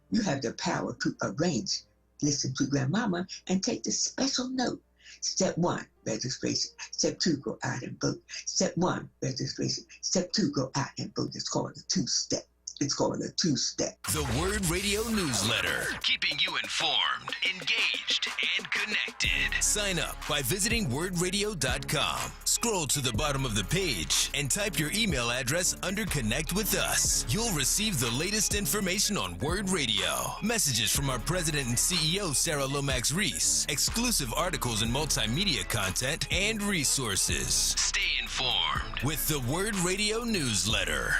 Speaker 15: You have the power to arrange. Listen to Grandmama and take the special note. Step 1, registration. Step 2, go out and vote. Step 1, registration. Step 2, go out and vote. It's called a two-step. It's called a two-step.
Speaker 10: The WURD Radio Newsletter, keeping you informed, engaged, and connected. Sign up by visiting WURDradio.com. Scroll to the bottom of the page and type your email address under Connect with Us. You'll receive the latest information on WURD Radio, messages from our president and CEO, Sarah Lomax Reese, exclusive articles and multimedia content, and resources. Stay informed with the WURD Radio Newsletter.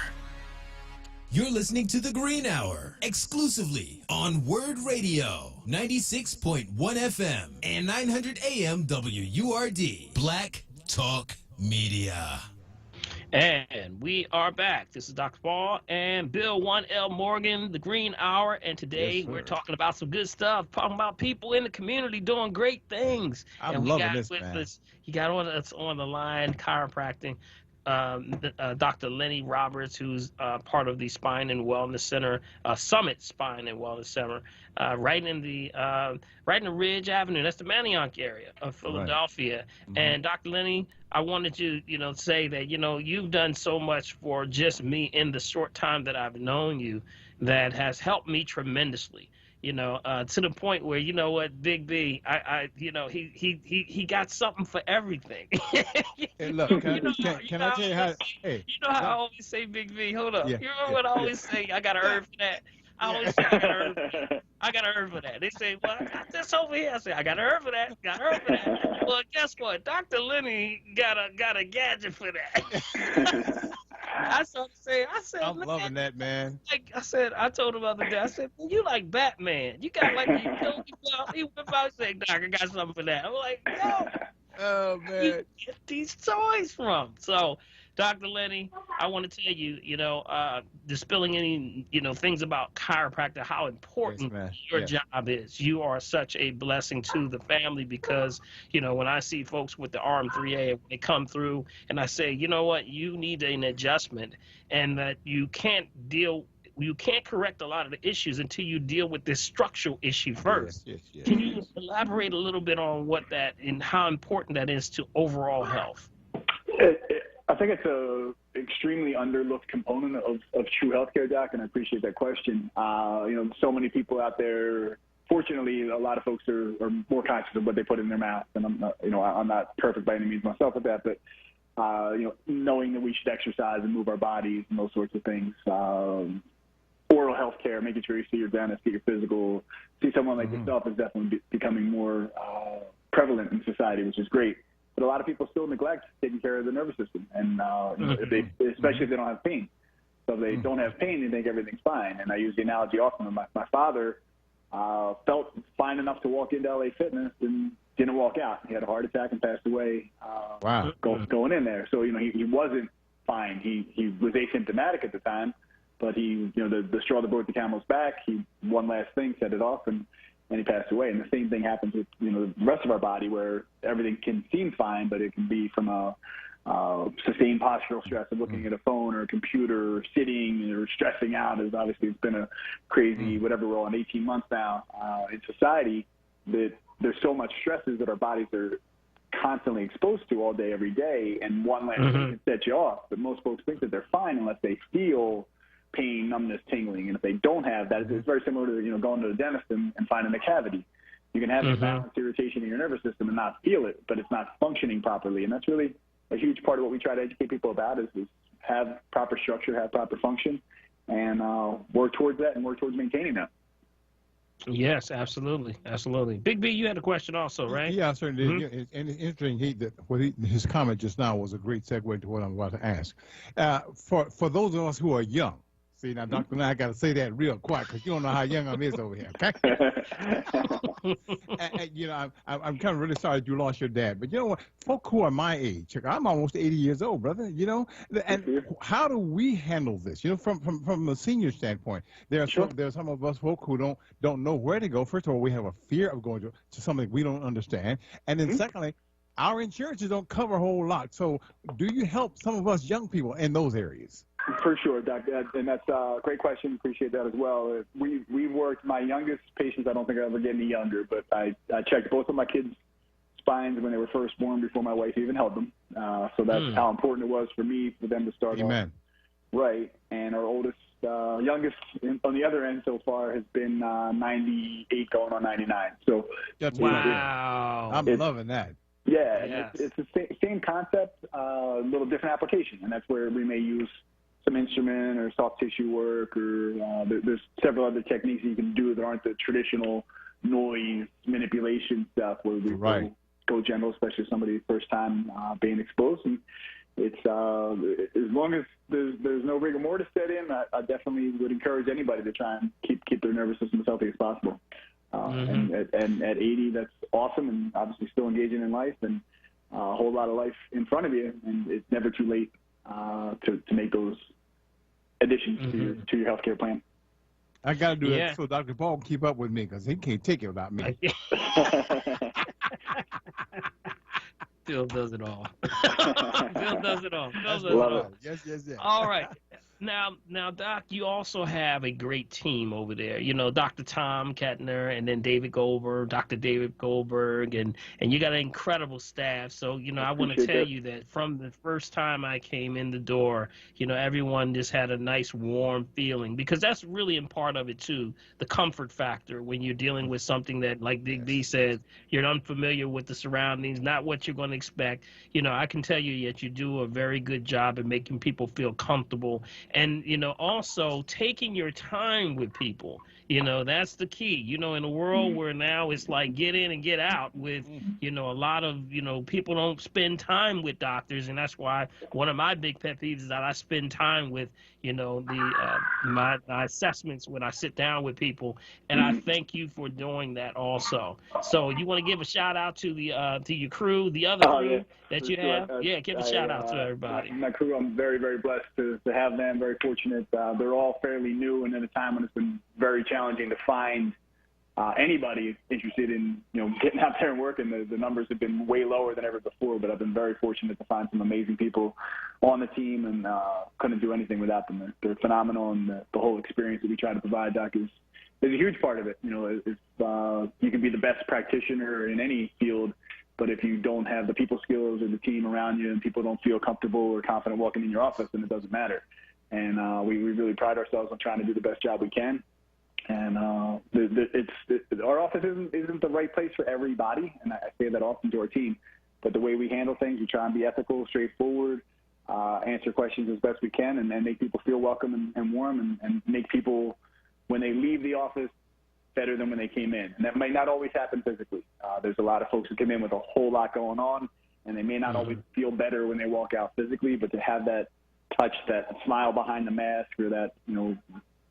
Speaker 10: You're listening to The Green Hour, exclusively on WURD Radio, 96.1 FM and 900 AM WURD, Black Talk Media.
Speaker 1: And we are back. This is Dr. Paul and Bill 1L Morgan, the Green Hour. And today we're talking about some good stuff, talking about people in the community doing great things.
Speaker 2: I'm loving this, man.
Speaker 1: He got us on the line, chiropractic, Dr. Lenny Roberts, who's part of the Spine and Wellness Center, Summit Spine and Wellness Center, right in the Ridge Avenue. That's the Manayunk area of Philadelphia. Right. And Dr. Lenny, I wanted to, say that, you've done so much for just me in the short time that I've known you that has helped me tremendously. To the point where, Big B, he got something for everything.
Speaker 2: Hey, look, can I tell you how? Hey,
Speaker 1: how I always say, Big B, hold up. Yeah, you remember what I always say? I got a herb for that. I always say I got a herb for that. They say, well, I got this over here. I say, I got a herb for that. Got a herb for that. Well, guess what? Dr. Lenny got a gadget for that. I said,
Speaker 2: I'm loving that, man.
Speaker 1: I told him the other day, I said, you like Batman. You got like, he whip out and say, Doc, I got something for that. I'm like, no.
Speaker 2: Oh, man.
Speaker 1: You get these toys from. So, Dr. Lenny, I want to tell you, dispelling any, things about chiropractor, how important your job is. You are such a blessing to the family because, when I see folks with the arm 3A, they come through and I say, you know what, you need an adjustment and that you can't correct a lot of the issues until you deal with this structural issue first.
Speaker 2: Yes.
Speaker 1: Can you elaborate a little bit on what that and how important that is to overall health?
Speaker 11: I think it's a extremely underlooked component of true healthcare, Doc, and I appreciate that question. So many people out there. Fortunately, a lot of folks are more conscious of what they put in their mouth, and I'm not perfect by any means myself at that, but knowing that we should exercise and move our bodies and those sorts of things. Oral health care, making sure you see your dentist, get your physical, see someone like yourself is definitely becoming more prevalent in society, which is great. But a lot of people still neglect taking care of the nervous system, and especially if they don't have pain. So if they don't have pain, they think everything's fine. And I use the analogy often. My father felt fine enough to walk into LA Fitness and didn't walk out. He had a heart attack and passed away going in there. So, he wasn't fine. He was asymptomatic at the time, but the straw that broke the camel's back, one last thing set it off, and he passed away. And the same thing happens with the rest of our body, where everything can seem fine, but it can be from a sustained postural stress of looking at a phone or a computer or sitting or stressing out. As obviously it's been a crazy whatever we're on 18 months now in society, that there's so much stresses that our bodies are constantly exposed to all day, every day, and one last thing can set you off. But most folks think that they're fine unless they feel pain, numbness, tingling, and if they don't have that, it's very similar to going to the dentist and finding a cavity. You can have imbalance, irritation in your nervous system and not feel it, but it's not functioning properly, and that's really a huge part of what we try to educate people about is have proper structure, have proper function, and work towards that and work towards maintaining that.
Speaker 1: Yes, absolutely. Big B, you had a question also, right?
Speaker 2: Yeah, I certainly did. And it's interesting. His comment just now was a great segue to what I'm about to ask. For those of us who are young, see, now, Dr. Lenny, I got to say that real quick because you don't know how young I'm over here, okay? I'm kind of really sorry that you lost your dad. But you know what? Folk who are my age, I'm almost 80 years old, brother, and how do we handle this? From a senior standpoint, there's some of us folk who don't know where to go. First of all, we have a fear of going to something we don't understand. And then secondly, our insurances don't cover a whole lot. So do you help some of us young people in those areas?
Speaker 11: For sure, Doc, and that's a great question. Appreciate that as well. We worked, my youngest patients, I don't think I'll ever get any younger, but I checked both of my kids' spines when they were first born before my wife even held them. So that's how important it was for me for them to start off right. And our oldest, youngest on the other end so far has been 98 going on 99. So
Speaker 1: wow.
Speaker 2: I'm loving that.
Speaker 11: Yeah, yes. It's the same concept, a little different application, and that's where we may use some instrument or soft tissue work, or there's several other techniques you can do that aren't the traditional noise manipulation stuff where we go gentle, especially somebody first time being exposed. And it's as long as there's no rigor mortis set in, I definitely would encourage anybody to try and keep their nervous system as healthy as possible. And at 80, that's awesome, and obviously still engaging in life, and a whole lot of life in front of you, and it's never too late to make those additions to your healthcare plan.
Speaker 2: I got to do it so Dr. Paul can keep up with me because he can't take it without me.
Speaker 1: Phil does it all. Phil does it all. Phil does it all.
Speaker 2: Yes.
Speaker 1: All right. Now, Doc, you also have a great team over there. You know, Dr. Tom Kettner and then David Goldberg, Dr. David Goldberg, and you got an incredible staff. So, you know, I want to tell you that from the first time I came in the door, you know, everyone just had a nice warm feeling, because that's really a part of it too, the comfort factor when you're dealing with something that, like Big B said, you're unfamiliar with the surroundings, not what you're going to expect. You know, I can tell you that you do a very good job at making people feel comfortable. And, you know, also taking your time with people, you know, that's the key. You know, in a world where now it's like get in and get out with, you know, a lot of, you know, people don't spend time with doctors. And that's why one of my big pet peeves is that I spend time with, you know, my assessments when I sit down with people. And I thank you for doing that also. So you want to give a shout out to your crew, the other crew that you have? Give a shout out to everybody.
Speaker 11: My crew, I'm very, very blessed to have them, very fortunate. They're all fairly new, and at a time when it's been very challenging to find anybody interested in, you know, getting out there and working. The numbers have been way lower than ever before, but I've been very fortunate to find some amazing people on the team, and couldn't do anything without them. They're phenomenal, and the whole experience that we try to provide, Doc, is a huge part of it. You know, if you can be the best practitioner in any field, but if you don't have the people skills or the team around you and people don't feel comfortable or confident walking in your office, then it doesn't matter. And we really pride ourselves on trying to do the best job we can. And our office isn't the right place for everybody, and I say that often to our team. But the way we handle things, we try and be ethical, straightforward, answer questions as best we can, and make people feel welcome and warm, and make people, when they leave the office, better than when they came in. And that might not always happen physically. There's a lot of folks who come in with a whole lot going on, and they may not always feel better when they walk out physically, but to have that touch, that smile behind the mask, or that, you know,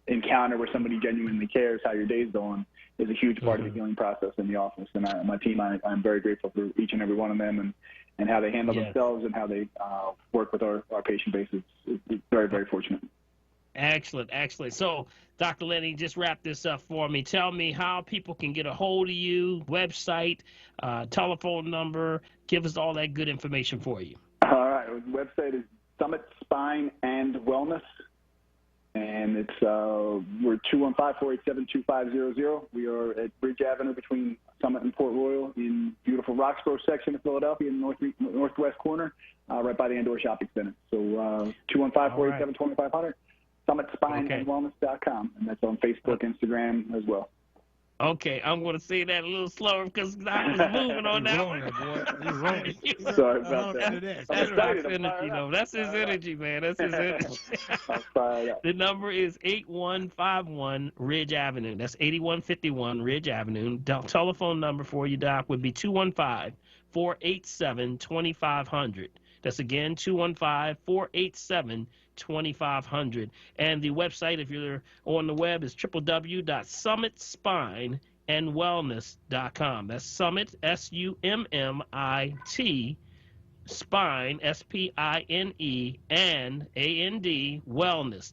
Speaker 11: encounter where somebody genuinely cares how your day's going, is a huge part of the healing process in the office. And my team, I'm very grateful for each and every one of them, and how they handle themselves and how they work with our patient base. It's very, very fortunate.
Speaker 1: Excellent. So, Dr. Lenny, just wrap this up for me. Tell me how people can get a hold of you, website, telephone number. Give us all that good information for you.
Speaker 11: All right. The website is Summit Spine and Wellness, and it's we're 215-487-2500. We are at Bridge Avenue between Summit and Port Royal in beautiful Roxborough section of Philadelphia, in the northwest corner, right by the Andor Shopping Center. So 215-487-2500. SummitSpineandWellness.com, and that's on Facebook, Instagram as well.
Speaker 1: Okay, I'm going to say that a little slower because I was moving on that one.
Speaker 11: Sorry about that.
Speaker 1: That's Doc's energy, though. That's his energy, man. That's his energy. The number is 8151 Ridge Avenue. That's 8151 Ridge Avenue. Telephone number for you, Doc, would be 215-487-2500. That's again 215-487-2500. And the website, if you're on the web, is www.summitspineandwellness.com. That's Summit, SUMMIT, Spine, SPINE, and AND, Wellness,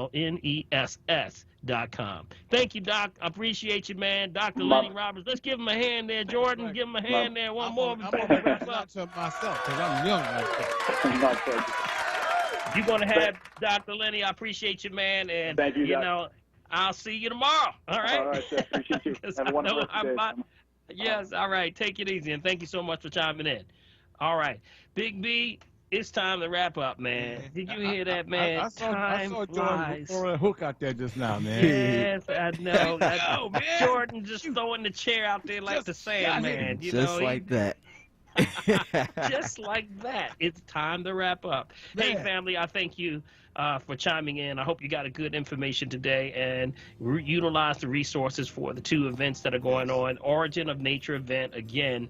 Speaker 1: WELLNESS.com. Thank you, Doc. I appreciate you, man. Dr. Lenny Roberts. Let's give him a hand there, Jordan. Give him a hand there. One more before we wrap up.
Speaker 2: To myself, because I'm young.
Speaker 1: You're going to have Dr. Lenny. I appreciate you, man. And,
Speaker 11: thank you, Doc.
Speaker 1: Know, I'll see you tomorrow. All right?
Speaker 11: All right, sir. Appreciate you. Have a wonderful day.
Speaker 1: Yes, all right. Take it easy, and thank you so much for chiming in. All right. Big B, it's time to wrap up, man. Did you hear that, man?
Speaker 2: I saw Jordan throwing a hook out there just now, man.
Speaker 1: Yes, I know. Man. Jordan just throwing the chair out there like the Sandman.
Speaker 3: Just like that.
Speaker 1: Just like that. It's time to wrap up. Man. Hey, family, I thank you for chiming in. I hope you got a good information today and utilize the resources for the 2 events that are going on. Origin of Nature event, again,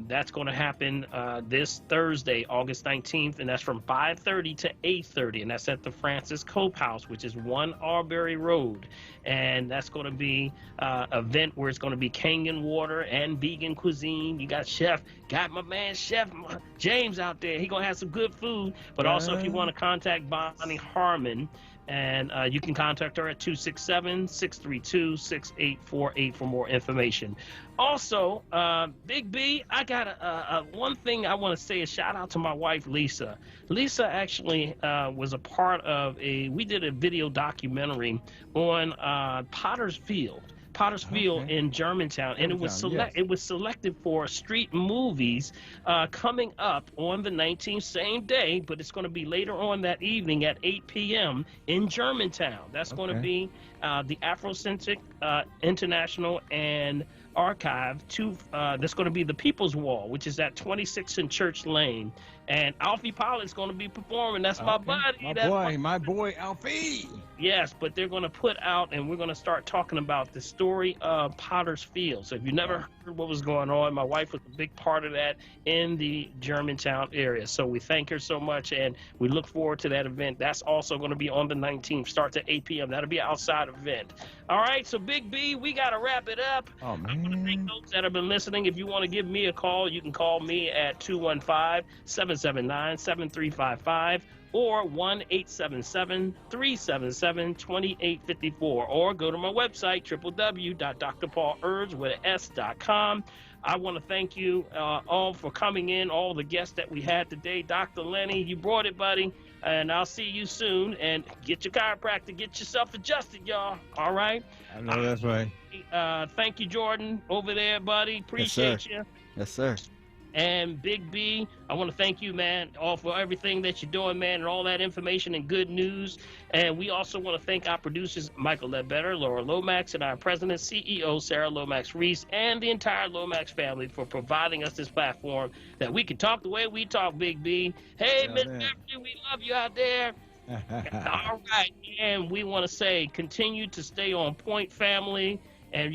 Speaker 1: that's going to happen this Thursday, August 19th, and that's from 5:30 to 8:30, and that's at the Francis Cope House, which is 1 Arbery Road. And that's going to be an event where it's going to be Kangen water and vegan cuisine. You got my man Chef James out there. He's going to have some good food. But also, if you want to contact Bonnie Harmon, and you can contact her at 267-632-6848 for more information. Also, Big B, I got one thing I want to say, a shout out to my wife, Lisa. Lisa actually was a part of we did a video documentary on Potter's Field in Germantown, and it was selected for street movies coming up on the 19th, same day, but it's going to be later on that evening at 8 p.m. in Germantown. That's going to be the Afrocentric International and Archive. That's going to be the People's Wall, which is at 26th and Church Lane. And Alfie Pollock's going to be performing. That's my buddy.
Speaker 2: My boy, Alfie.
Speaker 1: Yes, but they're going to put out, and we're going to start talking about the story of Potter's Field. So if you never heard what was going on, my wife was a big part of that in the Germantown area. So we thank her so much, and we look forward to that event. That's also going to be on the 19th, starts at 8 p.m. That'll be an outside event. All right, so Big B, we got to wrap it up.
Speaker 2: Oh, man.
Speaker 1: I want to thank those that have been listening. If you want to give me a call, you can call me at 215-779-7355 or 1-877-377-2854, or go to my website, www.drpaulurds.com. I want to thank you all for coming in, all the guests that we had today. Dr. Lenny, you brought it, buddy, and I'll see you soon. And get your chiropractor, get yourself adjusted, y'all. All right?
Speaker 2: I know that's right.
Speaker 1: Thank you, Jordan, over there, buddy. Appreciate you.
Speaker 3: Yes, sir.
Speaker 1: And Big B, I want to thank you, man, all for everything that you're doing, man, and all that information and good news. And we also want to thank our producers, Michael Ledbetter, Laura Lomax, and our president, CEO, Sarah Lomax-Reese, and the entire Lomax family for providing us this platform that we can talk the way we talk, Big B. Hey, Miss Beverly, we love you out there. All right, and we want to say continue to stay on point, family, and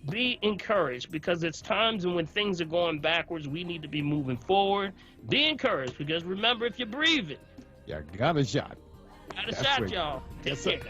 Speaker 1: be encouraged, because it's times when things are going backwards, we need to be moving forward. Be encouraged, because remember, if you're breathing,
Speaker 2: you got a shot.
Speaker 1: Got a shot, y'all. Take care now.